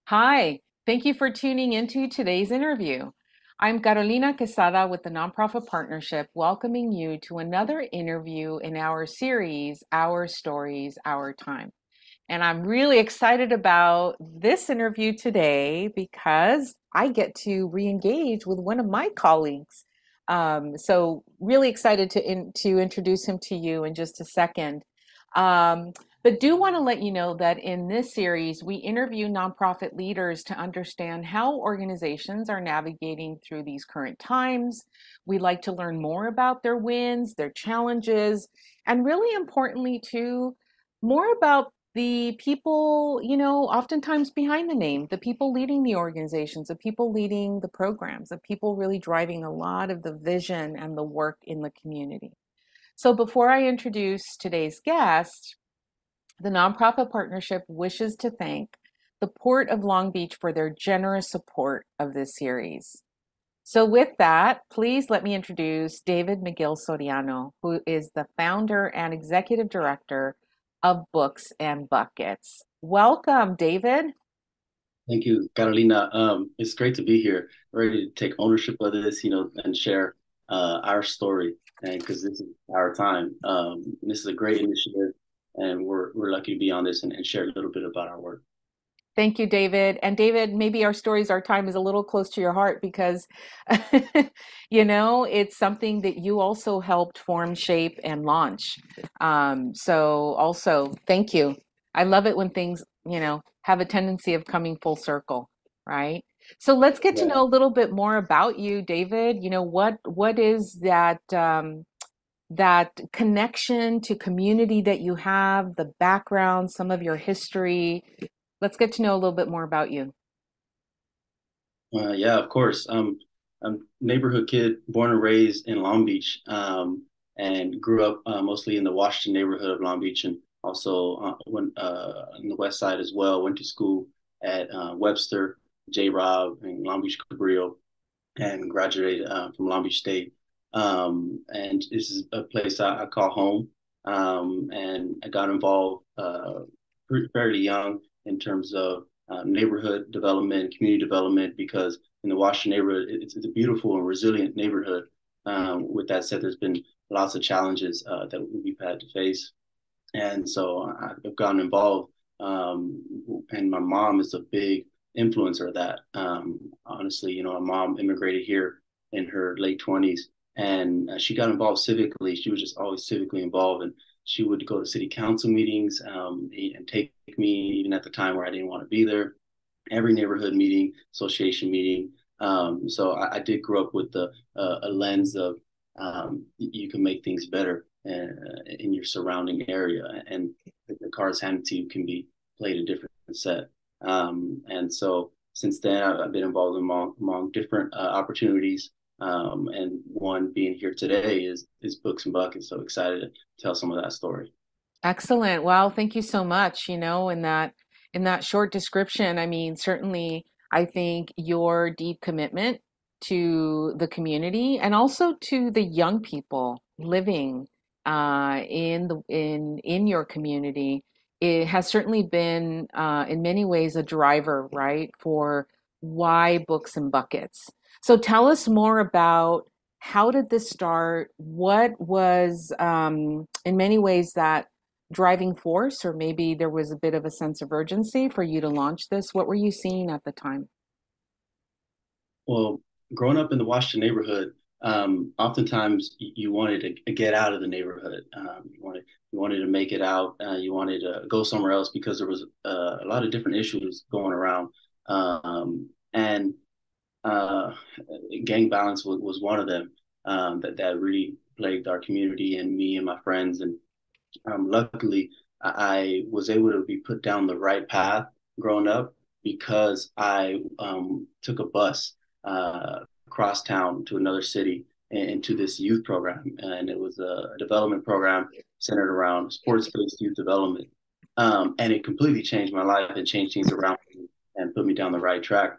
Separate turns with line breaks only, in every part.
Hi, thank you for tuning into today's interview. I'm Carolina Quesada with the Nonprofit Partnership, welcoming you to another interview in our series, Our Stories, Our Time. And I'm really excited about this interview today because I get to re-engage with one of my colleagues. So really excited to introduce him to you in just a second. Um, but do want to let you know that in this series, we interview nonprofit leaders to understand how organizations are navigating through these current times. We like to learn more about their wins, their challenges, and really importantly, too, more about the people, oftentimes behind the name, the people leading the organizations, the people leading the programs, the people really driving a lot of the vision and the work in the community. So before I introduce today's guest, the nonprofit partnership wishes to thank the Port of Long Beach for their generous support of this series. So, with that, please let me introduce David McGill-Soriano, who is the founder and executive director of Books and Buckets. Welcome, David.
Thank you, Carolina. It's great to be here, ready to take ownership of this, and share our story, and because this is our time. This is a great initiative, and we're lucky to be on this and share a little bit about our work.
Thank you, David. And David, maybe our stories, our time is a little close to your heart because, it's something that you also helped form, shape, and launch. So also, thank you. I love it when things, have a tendency of coming full circle, right? So let's get to
Yeah.
know a little bit more about you, David. What is that connection to community that you have, the background, some of your history. Let's get to know a little bit more about you.
Yeah, of course. I'm a neighborhood kid, born and raised in Long Beach, and grew up mostly in the Washington neighborhood of Long Beach, and also went on the West Side as well. Went to school at Webster, J. Rob, and Long Beach Cabrillo, and graduated from Long Beach State. And this is a place I call home. And I got involved fairly young in terms of neighborhood development, community development, because in the Washington neighborhood, it's a beautiful and resilient neighborhood. With that said, there's been lots of challenges that we've had to face. And so I've gotten involved. And my mom is a big influencer of that. Honestly, my mom immigrated here in her late 20s, and she got involved civically. She was just always civically involved, and she would go to city council meetings and take me, even at the time where I didn't want to be there, every neighborhood meeting, association meeting. So I did grow up with a lens of you can make things better in your surrounding area, and the cards handed to you can be played a different set. And so since then, I've been involved among different opportunities. And one being here today is Books and Buckets. So excited to tell some of that story.
Excellent. Wow, thank you so much. In that short description, I mean, certainly I think your deep commitment to the community and also to the young people living in your community, it has certainly been in many ways a driver, right, for why Books and Buckets. So tell us more about how did this start? What was in many ways that driving force, or maybe there was a bit of a sense of urgency for you to launch this? What were you seeing at the time?
Well, growing up in the Washington neighborhood, oftentimes you wanted to get out of the neighborhood. You wanted to make it out. You wanted to go somewhere else because there was a lot of different issues going around, and uh, gang violence was one of them that really plagued our community and me and my friends. And luckily, I was able to be put down the right path growing up because I took a bus across town to another city and to this youth program. And it was a development program centered around sports-based youth development. And it completely changed my life and changed things around me and put me down the right track.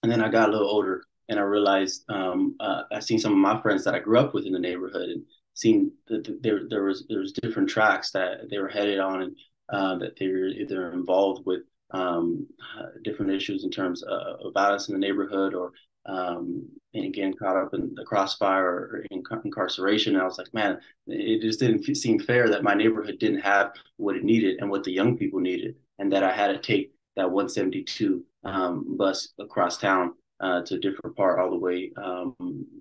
And then I got a little older and I realized I seen some of my friends that I grew up with in the neighborhood and seen that there was different tracks that they were headed on and that they were either involved with different issues in terms of violence in the neighborhood, or and again caught up in the crossfire or incarceration. And I was like, man, it just didn't seem fair that my neighborhood didn't have what it needed and what the young people needed, and that I had to take that 172 bus across town to a different part, all the way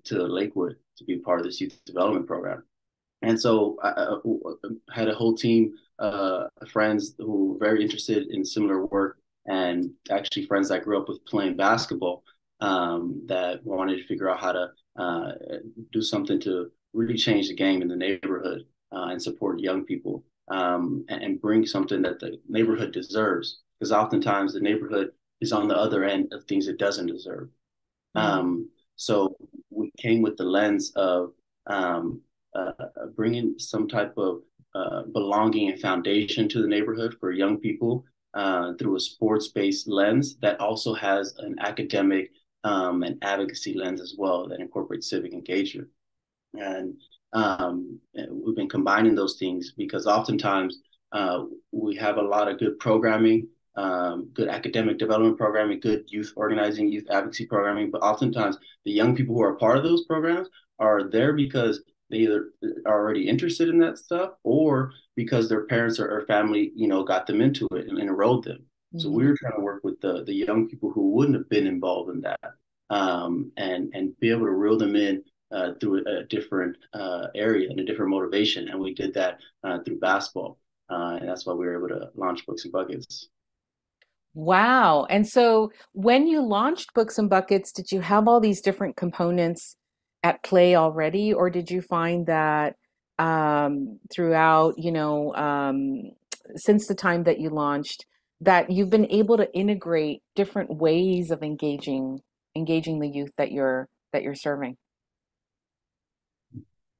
to Lakewood, to be part of this youth development program. And so I had a whole team of friends who were very interested in similar work, and actually friends that I grew up with playing basketball, that wanted to figure out how to do something to really change the game in the neighborhood, and support young people, and bring something that the neighborhood deserves. Because oftentimes the neighborhood is on the other end of things it doesn't deserve.
Mm-hmm.
So we came with the lens of um, bringing some type of belonging and foundation to the neighborhood for young people, through a sports-based lens that also has an academic and advocacy lens as well, that incorporates civic engagement. And we've been combining those things because oftentimes we have a lot of good programming, good academic development programming, good youth organizing, youth advocacy programming. But oftentimes the young people who are part of those programs are there because they either are already interested in that stuff, or because their parents or family, got them into it and enrolled them. So we
Mm-hmm.
were trying to work with the young people who wouldn't have been involved in that, and be able to reel them in through a different area and a different motivation. And we did that through basketball. And that's why we were able to launch Books and Buckets.
Wow. And so when you launched Books and Buckets, did you have all these different components at play already, or did you find that throughout, since the time that you launched, that you've been able to integrate different ways of engaging the youth that you're serving?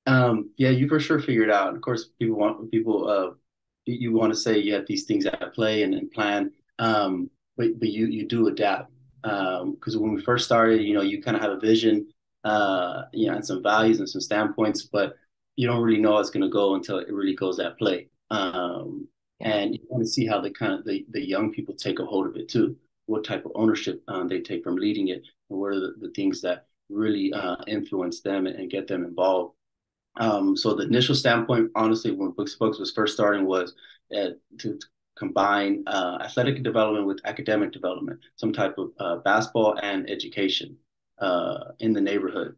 Yeah, you for sure figured out. Of course, you want to say you have these things at play and plan, but you do adapt. Because when we first started, you kind of have a vision, and some values and some standpoints, but you don't really know how it's going to go until it really goes at play.
Yeah.
And you want to see how the young people take a hold of it too. What type of ownership they take from leading it, and what are the things that really influence them and get them involved. So the initial standpoint, honestly, when Books was first starting, was to combine athletic development with academic development, some type of basketball and education in the neighborhood.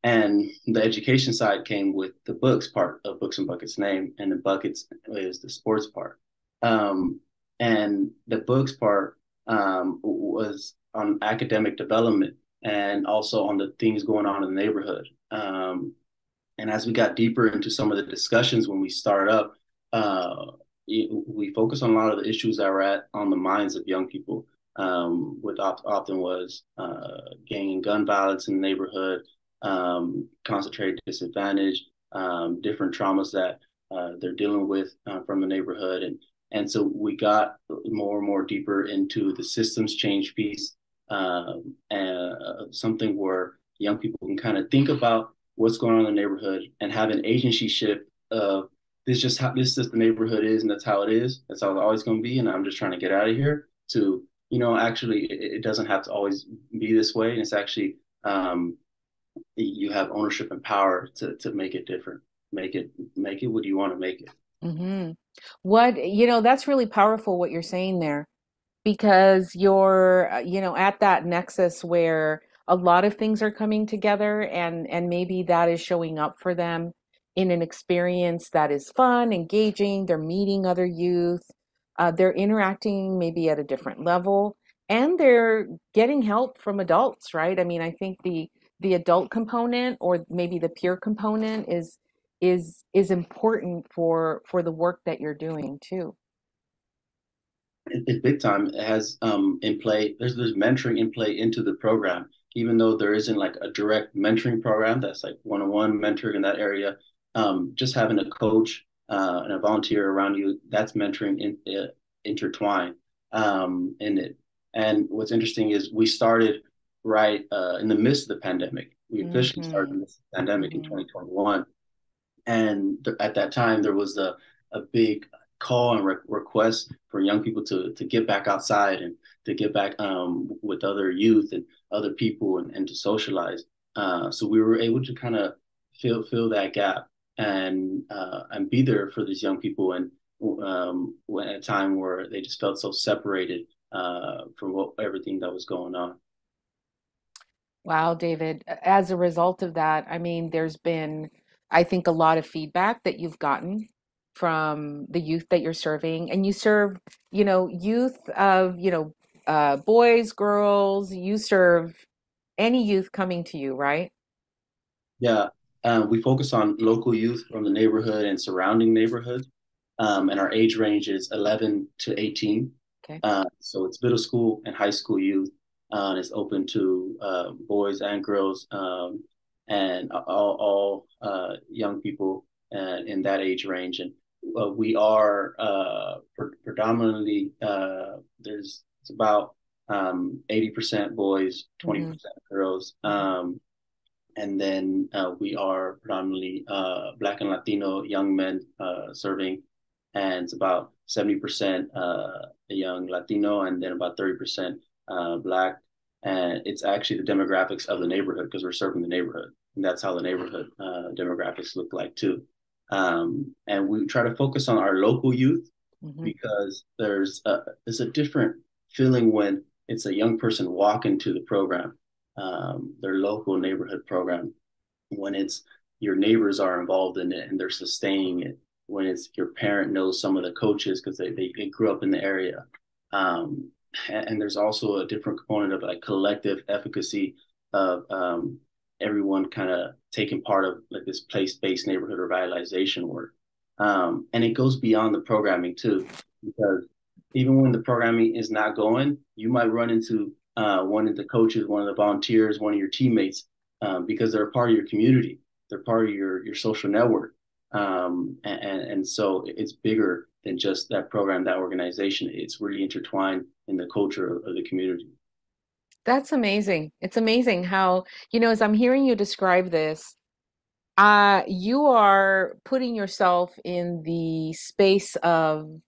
And the education side came with the books part of Books and Buckets name, and the buckets is the sports part. Um, and the books part was on academic development and also on the things going on in the neighborhood. And as we got deeper into some of the discussions when we started up, we focused on a lot of the issues that were on the minds of young people, which often was gang and gun violence in the neighborhood, concentrated disadvantage, different traumas that they're dealing with from the neighborhood. And so we got more and more deeper into the systems change piece, and something where young people can kind of think about what's going on in the neighborhood and have an agency shift of this just the neighborhood is, and that's how it is. That's how it's always going to be, and I'm just trying to get out of here. To actually, it doesn't have to always be this way, and it's actually you have ownership and power to make it different. Make it what you want to make it.
Hmm. That's really powerful what you're saying there, because you're at that nexus where a lot of things are coming together, and maybe that is showing up for them in an experience that is fun, engaging. They're meeting other youth, they're interacting maybe at a different level, and they're getting help from adults, right? I mean, I think the adult component, or maybe the peer component, is important for the work that you're doing too.
It's big time. It has in play. There's mentoring in play into the program, even though there isn't like a direct mentoring program that's like one-on-one mentoring in that area. Just having a coach and a volunteer around you, that's mentoring intertwined in it. And what's interesting is we started right in the midst of the pandemic. We officially started
Hmm.
in the midst of the pandemic in
Hmm.
2021, and at that time there was a big call and request for young people to get back outside and to get back with other youth and other people and to socialize. So we were able to kind of fill that gap and be there for these young people and when at a time where they just felt so separated from everything that was going on.
Wow, David. As a result of that, I mean, there's been, I think, a lot of feedback that you've gotten from the youth that you're serving. And you serve, youth of, boys, girls, you serve any youth coming to you, right?
Yeah, we focus on local youth from the neighborhood and surrounding neighborhoods, and our age range is 11 to 18.
Okay.
So it's middle school and high school youth. It's open to boys and girls and all young people in that age range. And we are predominantly there's it's about 80% boys,
Hmm.
20% girls.
Hmm.
And then we are predominantly Black and Latino young men serving, and it's about 70% young Latino, and then about 30% Black. And it's actually the demographics of the neighborhood because we're serving the neighborhood, and that's how the neighborhood demographics look like too. And we try to focus on our local youth
Hmm.
because there's a different feeling when it's a young person walking to the program, their local neighborhood program, when it's your neighbors are involved in it and they're sustaining it, when it's your parent knows some of the coaches because they grew up in the area. And there's also a different component of like collective efficacy of everyone kind of taking part of like this place-based neighborhood revitalization work. And it goes beyond the programming too, because even when the programming is not going, you might run into one of the coaches, one of the volunteers, one of your teammates, because they're a part of your community. They're part of your social network. And so it's bigger than just that program, that organization. It's really intertwined in the culture of the community.
That's amazing. It's amazing how, as I'm hearing you describe this, you are putting yourself in the space of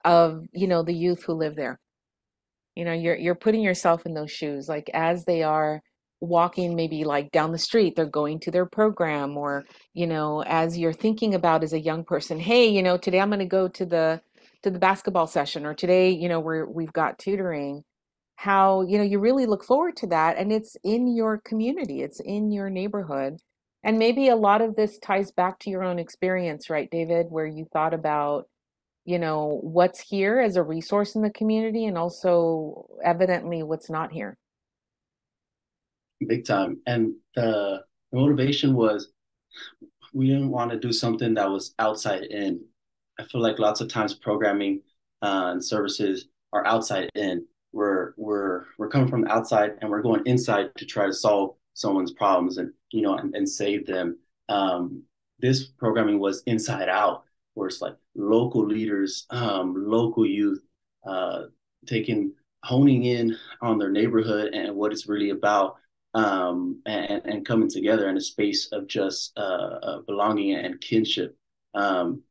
the youth who live there. You're putting yourself in those shoes, like as they are walking maybe like down the street, they're going to their program, or as you're thinking about as a young person, hey, today I'm going to go to the basketball session, or today, we've got tutoring. How, you really look forward to that, and it's in your community, it's in your neighborhood. And maybe a lot of this ties back to your own experience, right, David, where you thought about what's here as a resource in the community, and also evidently what's not here.
Big time. And the motivation was we didn't want to do something that was outside in. I feel like lots of times programming and services are outside in. We're coming from the outside and we're going inside to try to solve someone's problems and and save them. This programming was inside out, where it's like local leaders, local youth, uh, taking honing in on their neighborhood and what it's really about, and coming together in a space of just belonging and kinship. Um,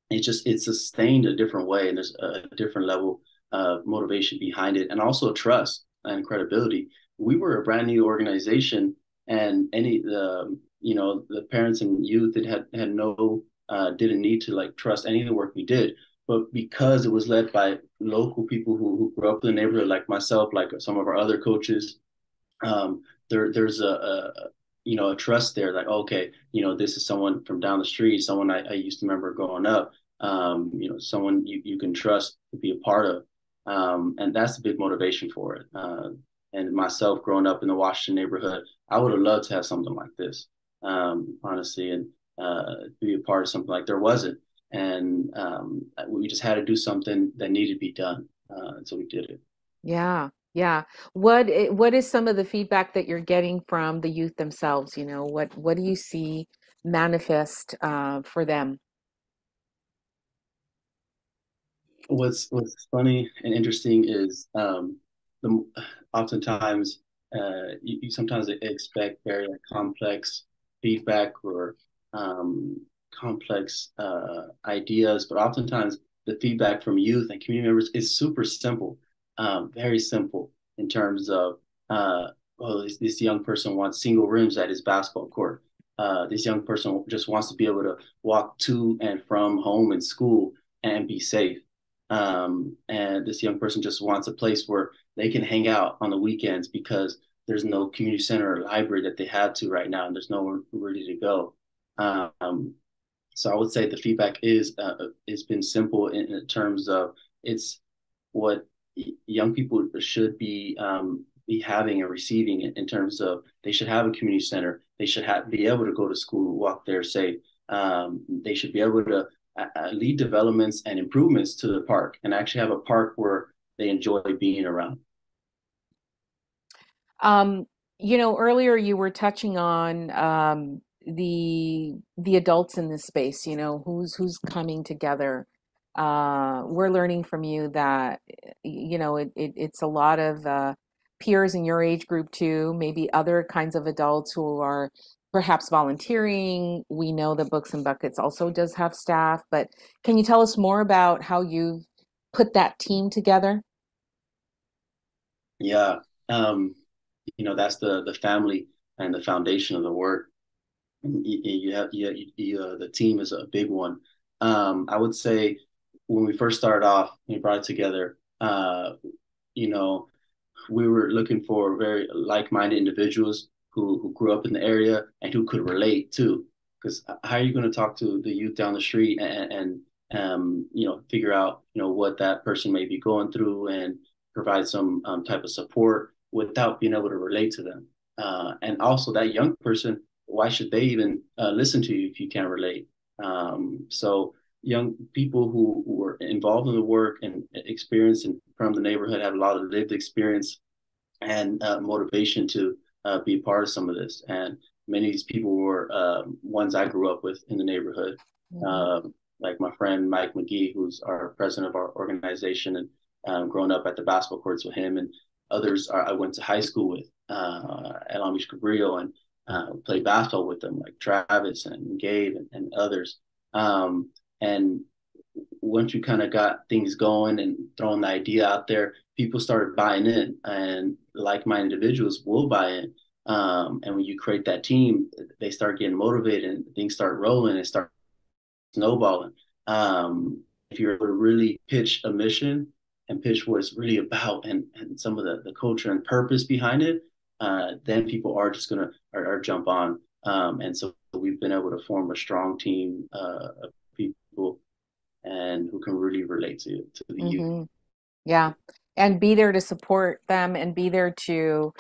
it's sustained a different way, and there's a different level of motivation behind it, and also trust and credibility. We were a brand new organization, and any the parents and youth that had no didn't need to like trust any of the work we did. But because it was led by local people who grew up in the neighborhood, like myself, like some of our other coaches, there's a trust there, like okay, this is someone from down the street, someone I used to remember growing up, someone you can trust to be a part of, and that's a big motivation for it. And myself growing up in the Washington neighborhood, I would have loved to have something like this, honestly, and be a part of something like there wasn't, and we just had to do something that needed to be done, and so we did it.
Yeah, yeah. What is some of the feedback that you're getting from the youth themselves? What do you see manifest for them?
What's funny and interesting is the oftentimes you sometimes expect very like, complex feedback or complex ideas, but oftentimes the feedback from youth and community members is super simple, very simple in terms of, oh, this young person wants single rims at his basketball court. This young person just wants to be able to walk to and from home and school and be safe. And this young person just wants a place where they can hang out on the weekends because there's no community center or library that they have to right now, and there's nowhere ready to go. Um, so I would say the feedback is it's been simple in terms of it's what young people should be having and receiving in terms of they should have a community center. They should be able to go to school, walk there safe. They should be able to lead developments and improvements to the park and actually have a park where they enjoy being around.
Um, Earlier you were touching on the adults in this space, who's coming together. We're learning from you that, it's a lot of peers in your age group too, maybe other kinds of adults who are perhaps volunteering. We know that Books and Buckets also does have staff, but can you tell us more about how you've put that team together?
Yeah. Um, that's the family and the foundation of the work. You have the team is a big one. I would say when we first started off, we brought it together. You know, we were looking for very like-minded individuals who grew up in the area and who could relate too. Because how are you going to talk to the youth down the street and figure out what that person may be going through and provide some type of support without being able to relate to them. And also that young person, why should they even listen to you if you can't relate? So young people who were involved in the work and experience and from the neighborhood have a lot of lived experience and motivation to be a part of some of this. And many of these people were ones I grew up with in the neighborhood,
Mhm.
uh, like my friend Mike McGee, who's our president of our organization, and grown up at the basketball courts with him, and others I went to high school with at Long Beach Cabrillo and played basketball with them, like Travis and Gabe and others. And once you kind of got things going and throwing the idea out there, people started buying in, and like-minded individuals will buy in. And when you create that team, they start getting motivated, and things start rolling and start snowballing. If you're able to really pitch a mission and pitch what it's really about and some of the culture and purpose behind it, then people are just gonna are jump on. And so we've been able to form a strong team of people and who can really relate to the youth.
Hmm. Yeah. And be there to support them and be there to,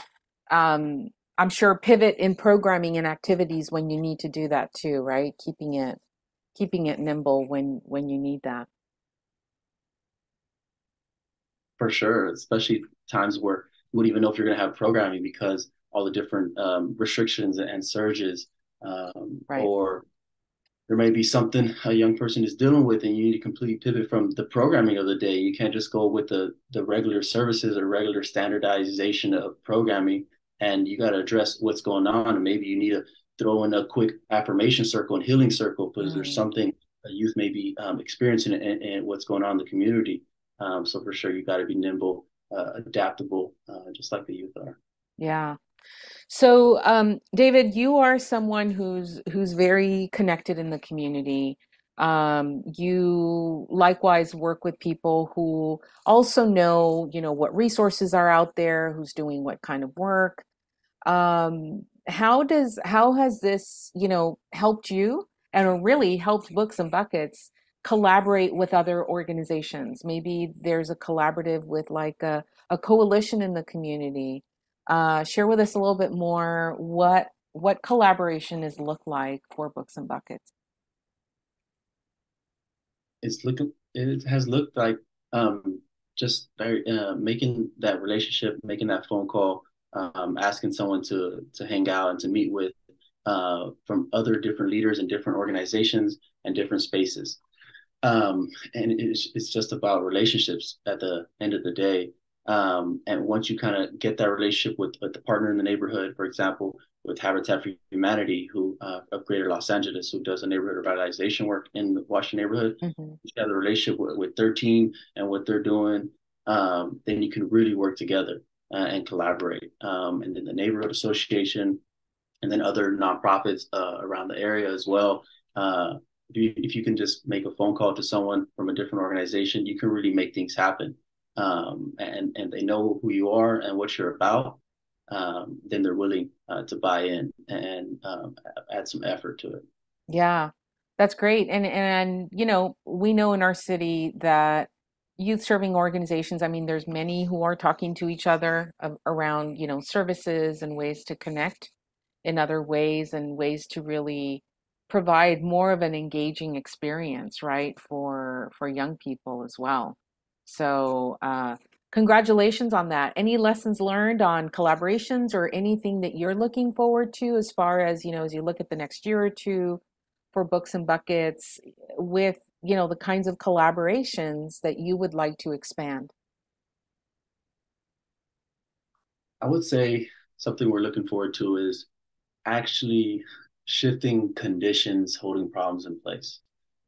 um, I'm sure, pivot in programming and activities when you need to do that too, right? Keeping it nimble when you need that.
For sure, especially times where you wouldn't even know if you're going to have programming because all the different restrictions and surges,
Right.
or there may be something a young person is dealing with, and you need to completely pivot from the programming of the day. You can't just go with the regular services or regular standardization of programming, and you got to address what's going on. And maybe you need to throw in a quick affirmation circle and healing circle because there's
Mm,
something a youth may be experiencing and what's going on in the community. So for sure, you got to be nimble, adaptable, just like the youth are.
yeah. So, David, you are someone who's very connected in the community. You likewise work with people who also know, what resources are out there, who's doing what kind of work. How has this, helped you and really helped Books and Buckets collaborate with other organizations? Maybe there's a collaborative with like a coalition in the community. Share with us a little bit more what collaboration has looked like for Books and Buckets.
It has looked like just very making that relationship, making that phone call, asking someone to hang out and to meet with from other different leaders in different organizations and different spaces. And it's just about relationships at the end of the day. And once you kind of get that relationship with the partner in the neighborhood, for example, with Habitat for Humanity, who of Greater Los Angeles, who does a neighborhood revitalization work in the Washington neighborhood,
Hmm.
you have the relationship with their team and what they're doing, then you can really work together and collaborate. And then the neighborhood association, and then other nonprofits around the area as well. If you can just make a phone call to someone from a different organization, you can really make things happen. And they know who you are and what you're about. Then they're willing to buy in and add some effort to it.
Yeah, that's great. And we know in our city that youth serving organizations, I mean, there's many who are talking to each other around, services and ways to connect in other ways and ways to really provide more of an engaging experience, right, for young people as well. So, congratulations on that. Any lessons learned on collaborations or anything that you're looking forward to as far as, as you look at the next year or two for Books and Buckets with, the kinds of collaborations that you would like to expand?
I would say something we're looking forward to is actually shifting conditions holding problems in place.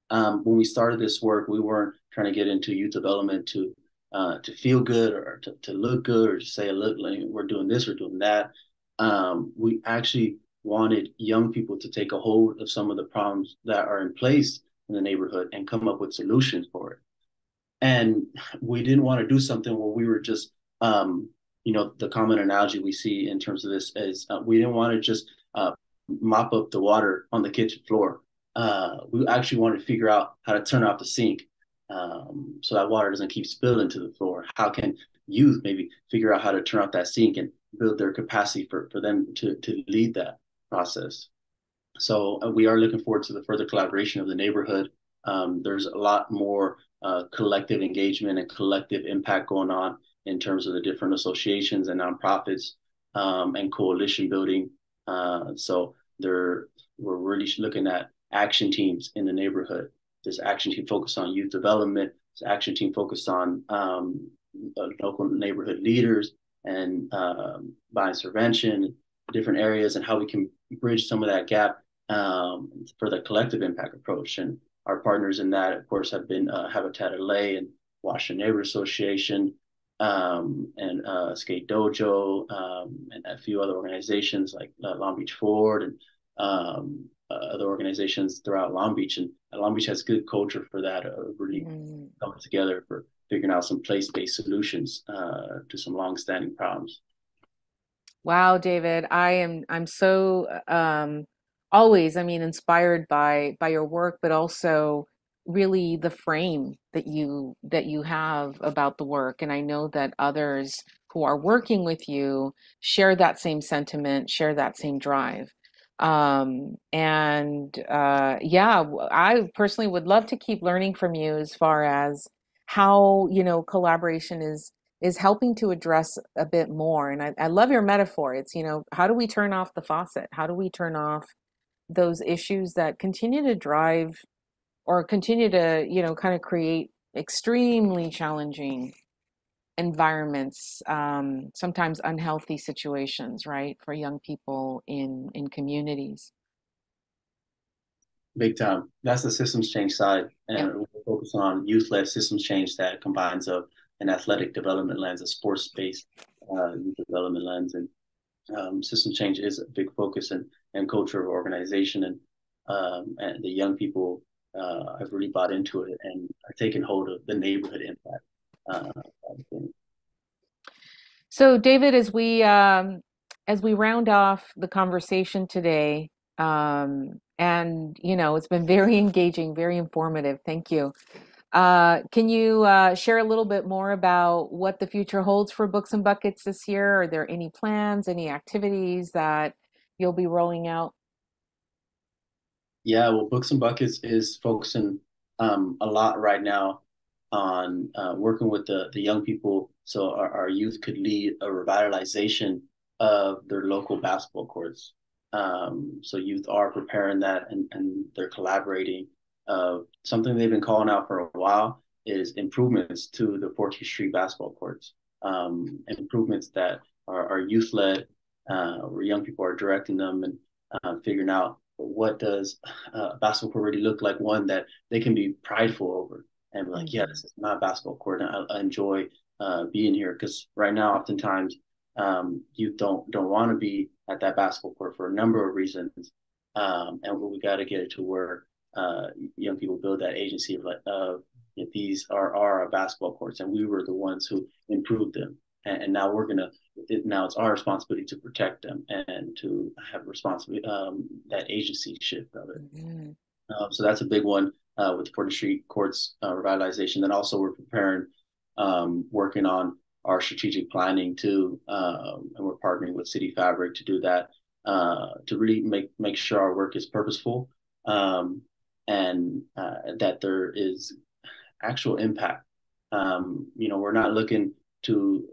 When we started this work, we weren't trying to get into youth development to feel good or to look good or to say, look, like, we're doing this, we're doing that. We actually wanted young people to take a hold of some of the problems that are in place in the neighborhood and come up with solutions for it. And we didn't want to do something where we were just, the common analogy we see in terms of this is we didn't want to just mop up the water on the kitchen floor. We actually wanted to figure out how to turn off the sink so that water doesn't keep spilling to the floor. How can youth maybe figure out how to turn off that sink and build their capacity for them to lead that process? So we are looking forward to the further collaboration of the neighborhood. There's a lot more collective engagement and collective impact going on in terms of the different associations and nonprofits and coalition building. So we're really looking at action teams in the neighborhood. This action team focused on youth development. This action team focused on local neighborhood leaders and violence prevention, different areas, and how we can bridge some of that gap for the collective impact approach. And our partners in that, of course, have been Habitat LA and Washington Neighborhood Association and Skate Dojo and a few other organizations like Long Beach Forward and other organizations throughout Long Beach. And Long Beach has good culture for that, really
Mm.
coming together for figuring out some place-based solutions to some long-standing problems.
Wow, David, I'm so always, I mean, inspired by your work, but also really the frame that you have about the work. And I know that others who are working with you share that same sentiment, share that same drive. And yeah, I personally would love to keep learning from you as far as how, collaboration is helping to address a bit more. And I love your metaphor. It's, how do we turn off the faucet? How do we turn off those issues that continue to drive or continue to, kind of create extremely challenging environments, sometimes unhealthy situations, right, for young people in communities.
Big time. That's the systems change side.
Yeah.
And we focus on youth-led systems change that combines of an athletic development lens, a sports-based youth development lens. And system change is a big focus and culture of organization. And the young people have really bought into it and are taking hold of the neighborhood impact.
So, David, as we round off the conversation today, and it's been very engaging, very informative. Thank you. Can you share a little bit more about what the future holds for Books and Buckets this year? Are there any plans, any activities that you'll be rolling out?
Yeah, well, Books and Buckets is focusing a lot right now on working with the young people so our youth could lead a revitalization of their local basketball courts. So youth are preparing that and they're collaborating. Something they've been calling out for a while is improvements to the 14th Street basketball courts. improvements that are youth led, where young people are directing them and figuring out what does a basketball court really look like, one that they can be prideful over and be like, yeah,
Mhm.
this is my basketball court, and I enjoy being here. Because right now, oftentimes, you don't want to be at that basketball court for a number of reasons, and we got to get it to where young people build that agency of like, these are our basketball courts, and we were the ones who improved them, and now now it's our responsibility to protect them and to have responsibility, that agency shift of it.
Mhm.
So that's a big one with the 40th Street Courts revitalization. Then also we're preparing, working on our strategic planning too, and we're partnering with City Fabric to do that, to really make sure our work is purposeful, and that there is actual impact. We're not looking to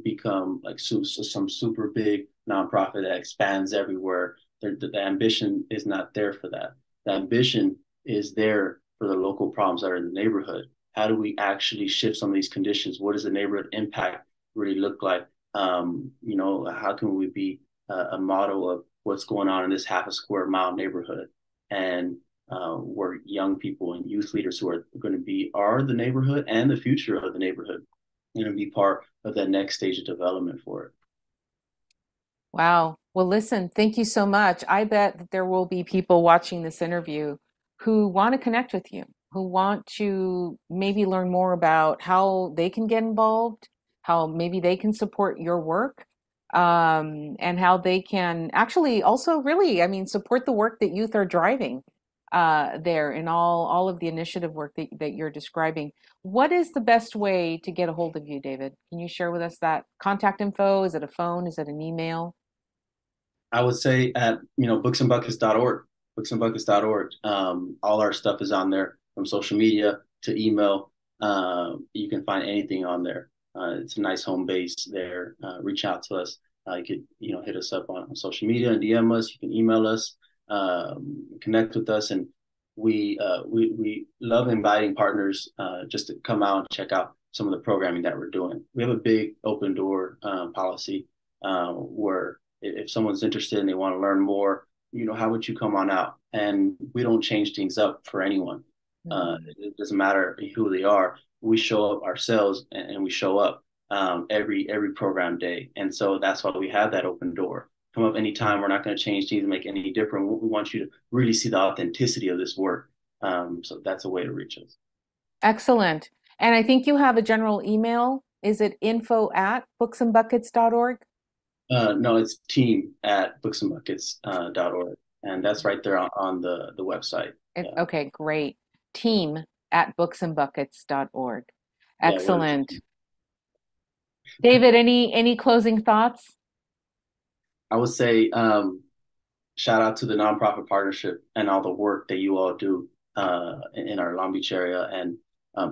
become like some super big nonprofit that expands everywhere. The ambition is not there for that. The ambition is there for the local problems that are in the neighborhood. How do we actually shift some of these conditions? What does the neighborhood impact really look like? How can we be a model of what's going on in this half a square mile neighborhood? And where young people and youth leaders who are going to be are the neighborhood and the future of the neighborhood going to be part of that next stage of development for it.
Wow. Well, listen, thank you so much. I bet that there will be people watching this interview who want to connect with you, who want to maybe learn more about how they can get involved, how maybe they can support your work, and how they can actually also really, I mean, support the work that youth are driving there and all of the initiative work that you're describing. What is the best way to get a hold of you, David? Can you share with us that contact info? Is it a phone? Is it an email?
I would say at booksandbuckets.org, booksandbuckets.org. All our stuff is on there from social media to email. You can find anything on there. It's a nice home base there. Reach out to us. You could hit us up on social media and DM us. You can email us, connect with us, and we love inviting partners just to come out and check out some of the programming that we're doing. We have a big open door policy where if someone's interested and they want to learn more, how would you come on out? And we don't change things up for anyone.
Mm.
It doesn't matter who they are. We show up ourselves, and we show up every program day. And so that's why we have that open door. Come up anytime. We're not going to change things and make any different. We want you to really see the authenticity of this work. So that's a way to reach us.
Excellent. And I think you have a general email. Is it info@booksandbuckets.org?
No, it's team at booksandbuckets.org. And that's right there on the website. Yeah.
Okay, great. Team@booksandbuckets.org.
Yeah. We're the
Excellent. David, any closing thoughts?
I would say shout out to the nonprofit partnership and all the work that you all do in our Long Beach area, and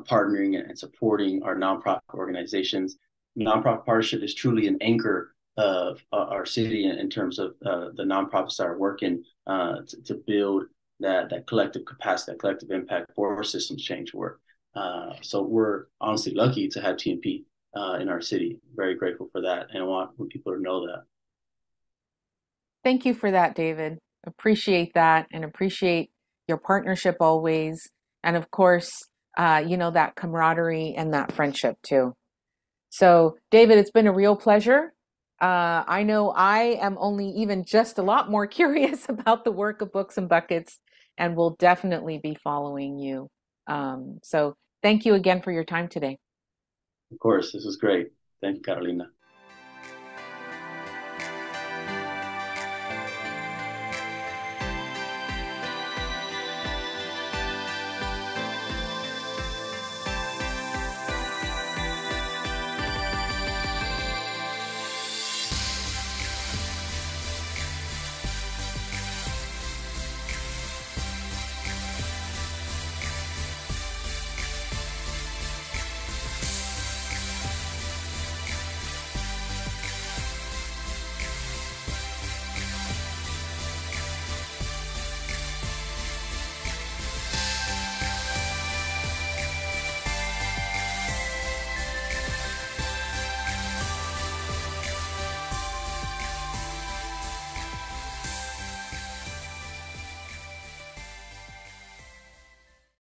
partnering and supporting our nonprofit organizations. Nonprofit partnership is truly an anchor of our city in terms of the nonprofits that are working to build that collective capacity, that collective impact for systems change work. So we're honestly lucky to have TNP in our city. Very grateful for that, and I want people to know that.
Thank you for that, David. Appreciate that and appreciate your partnership always. And of course, that camaraderie and that friendship too. So, David, it's been a real pleasure. I know I am only even just a lot more curious about the work of Books and Buckets and will definitely be following you. So, thank you again for your time today.
Of course, this was great. Thank you, Carolina.